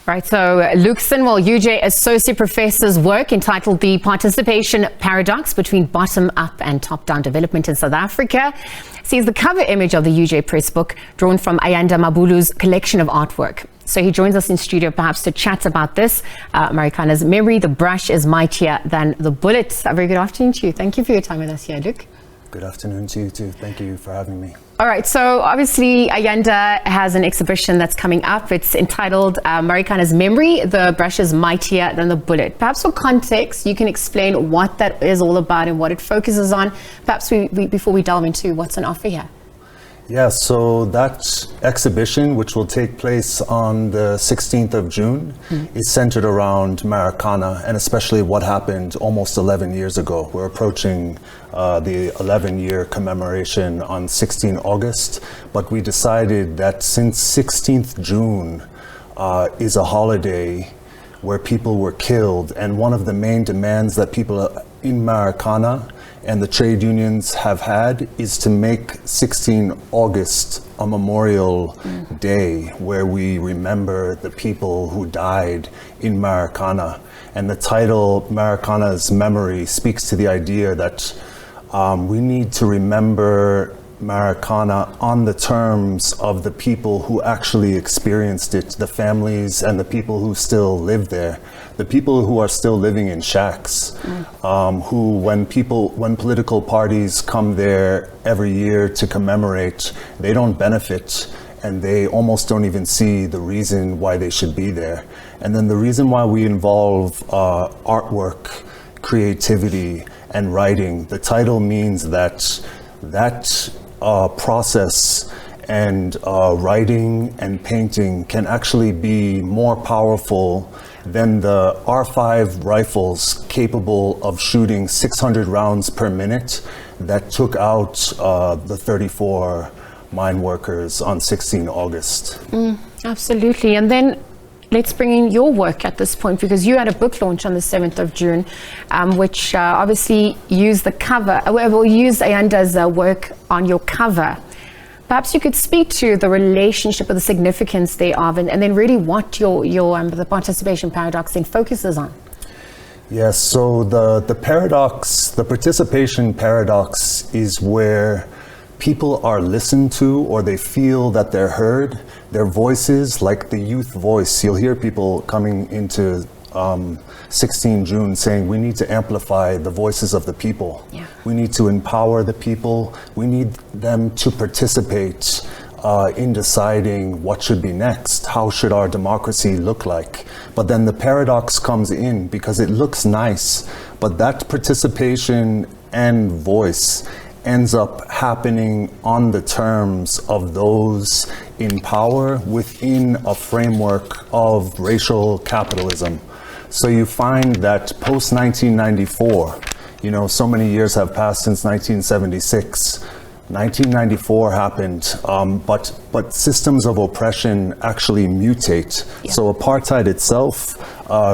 Right, so Luke Sinwell, UJ Associate Professor's work entitled The Participation Paradox Between Bottom-Up and Top-Down Development in South Africa sees the cover image of the UJ Press book drawn from Ayanda Mabulu's collection of artwork. So he joins us in studio perhaps to chat about this. Marikana's memory, the brush is mightier than the bullet. A very good afternoon to you. Thank you for your time with us here, Luke. Good afternoon to you too. Thank you for having me. All right, so obviously Ayanda has an exhibition that's coming up. It's entitled Marikana's Memory, the brush is mightier than the bullet. Perhaps for context, you can explain what that is all about and what it focuses on. Perhaps before we delve into what's on offer here. Yeah, so that exhibition, which will take place on the 16th of June, is centered around Marikana, and especially what happened almost 11 years ago. We're approaching the 11-year commemoration on 16 August, but we decided that since 16th June is a holiday where people were killed, and one of the main demands that people in Marikana and the trade unions have had is to make 16 August a memorial day where we remember the people who died in Marikana. And the title, Marikana's Memory, speaks to the idea that we need to remember Marikana on the terms of the people who actually experienced it, the families and the people who still live there, the people who are still living in shacks, who when political parties come there every year to commemorate, they don't benefit and they almost don't even see the reason why they should be there. And then the reason why we involve artwork, creativity, and writing, the title means that process and writing and painting can actually be more powerful than the R5 rifles capable of shooting 600 rounds per minute that took out the 34 mine workers on 16 August. Absolutely. And then let's bring in your work at this point, because you had a book launch on the 7th of June, which obviously used the cover, used Ayanda's work on your cover. Perhaps you could speak to the relationship or the significance thereof, and then really what the participation paradox then focuses on. Yes, so the paradox, the participation paradox is where people are listened to, or they feel that they're heard. Their voices, like the youth voice, you'll hear people coming into 16 June saying we need to amplify the voices of the people. Yeah. We need to empower the people. We need them to participate in deciding what should be next. How should our democracy look like? But then the paradox comes in because it looks nice, but that participation and voice ends up happening on the terms of those in power within a framework of racial capitalism. So you find that post 1994, so many years have passed since 1976. 1994 happened, but systems of oppression actually mutate. Yeah. So apartheid itself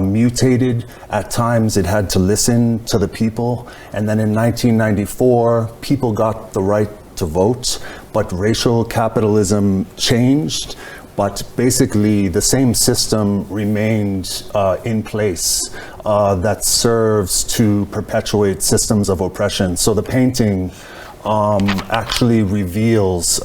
mutated. At times it had to listen to the people. And then in 1994, people got the right to vote, but racial capitalism changed. But basically the same system remained in place that serves to perpetuate systems of oppression. So the painting actually reveals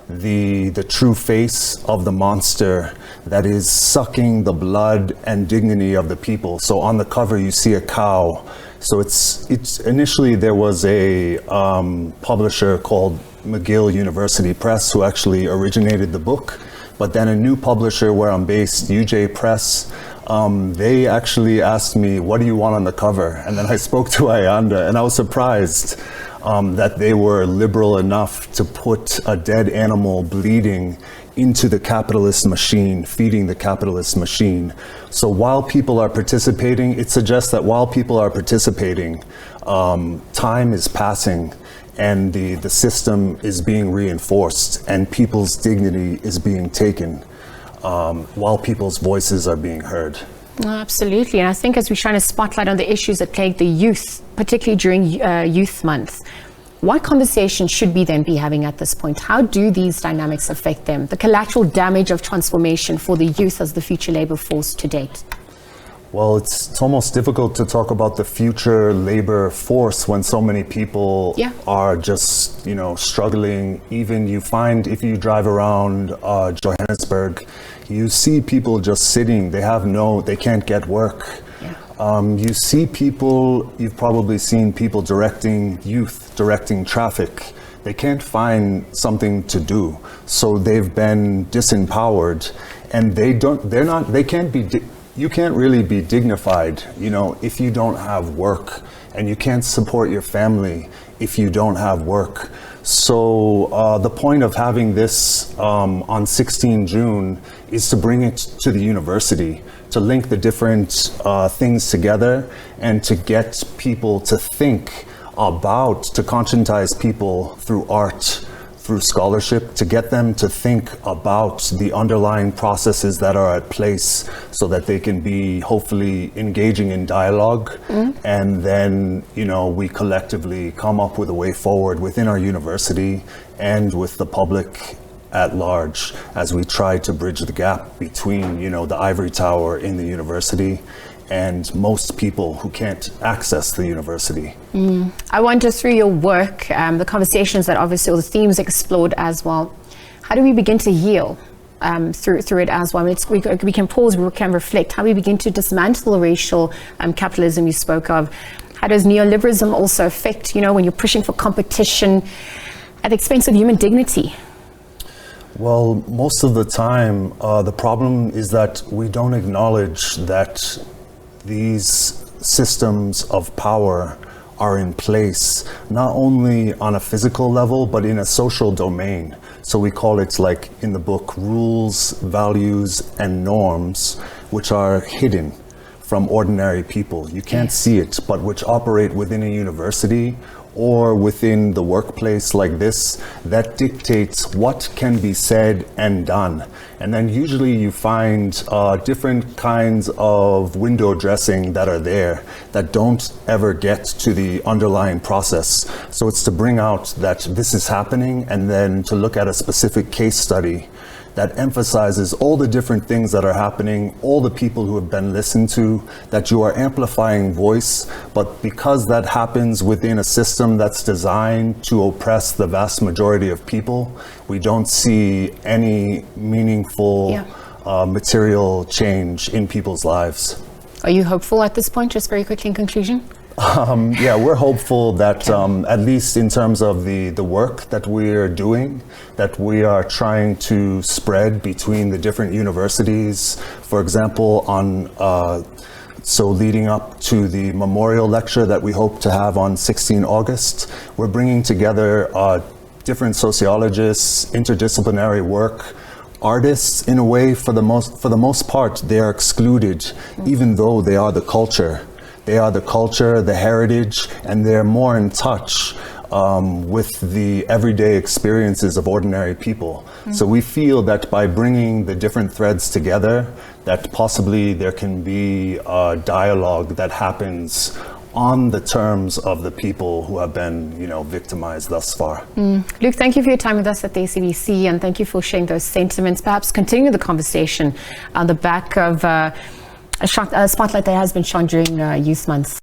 the true face of the monster that is sucking the blood and dignity of the people. So on the cover you see a cow. So it's initially there was a publisher called McGill University Press who actually originated the book, but then a new publisher where I'm based, UJ Press, they actually asked me, what do you want on the cover? And then I spoke to Ayanda and I was surprised that they were liberal enough to put a dead animal bleeding into the capitalist machine, feeding the capitalist machine. So while people are participating, it suggests that while people are participating, time is passing and the system is being reinforced and people's dignity is being taken while people's voices are being heard. Absolutely, and I think as we shine a spotlight on the issues that plague the youth, particularly during Youth Month, what conversation should we then be having at this point? How do these dynamics affect them? The collateral damage of transformation for the youth as the future labor force to date? Well, it's almost difficult to talk about the future labor force when so many people are just, struggling. Even you find, if you drive around Johannesburg, you see people just sitting. They can't get work. You see people, you've probably seen people directing traffic. They can't find something to do. So they've been disempowered, and you can't really be dignified, if you don't have work, and you can't support your family if you don't have work. So the point of having this on 16 June is to bring it to the university, to link the different things together, and to get people to think about, to conscientize people through art, through scholarship, to get them to think about the underlying processes that are at place so that they can be hopefully engaging in dialogue. And then, we collectively come up with a way forward within our university and with the public at large as we try to bridge the gap between, the ivory tower in the university and most people who can't access the university. I wonder, through your work, the conversations that obviously, all the themes explored as well, how do we begin to heal through it as well? We can pause, we can reflect, how we begin to dismantle the racial capitalism you spoke of. How does neoliberalism also affect, when you're pushing for competition at the expense of human dignity? Well, most of the time, the problem is that we don't acknowledge that these systems of power are in place, not only on a physical level, but in a social domain. So we call it, like in the book, rules, values, and norms, which are hidden from ordinary people. You can't see it, but which operate within a university or within the workplace like this, that dictates what can be said and done. And then usually you find different kinds of window dressing that are there that don't ever get to the underlying process. So it's to bring out that this is happening, and then to look at a specific case study that emphasizes all the different things that are happening, all the people who have been listened to, that you are amplifying voice, but because that happens within a system that's designed to oppress the vast majority of people, we don't see any meaningful material change in people's lives. Are you hopeful at this point, just very quickly in conclusion? Yeah, we're hopeful that at least in terms of the work that we're doing, that we are trying to spread between the different universities. For example, so leading up to the memorial lecture that we hope to have on 16 August, we're bringing together different sociologists, interdisciplinary work, artists. In a way, for the most part, they are excluded, even though they are the culture. They are the culture, the heritage, and they're more in touch with the everyday experiences of ordinary people. So we feel that by bringing the different threads together, that possibly there can be a dialogue that happens on the terms of the people who have been, victimized thus far. Luke, thank you for your time with us at the SABC, and thank you for sharing those sentiments. Perhaps continue the conversation on the back of a spotlight that has been shone during Youth Month.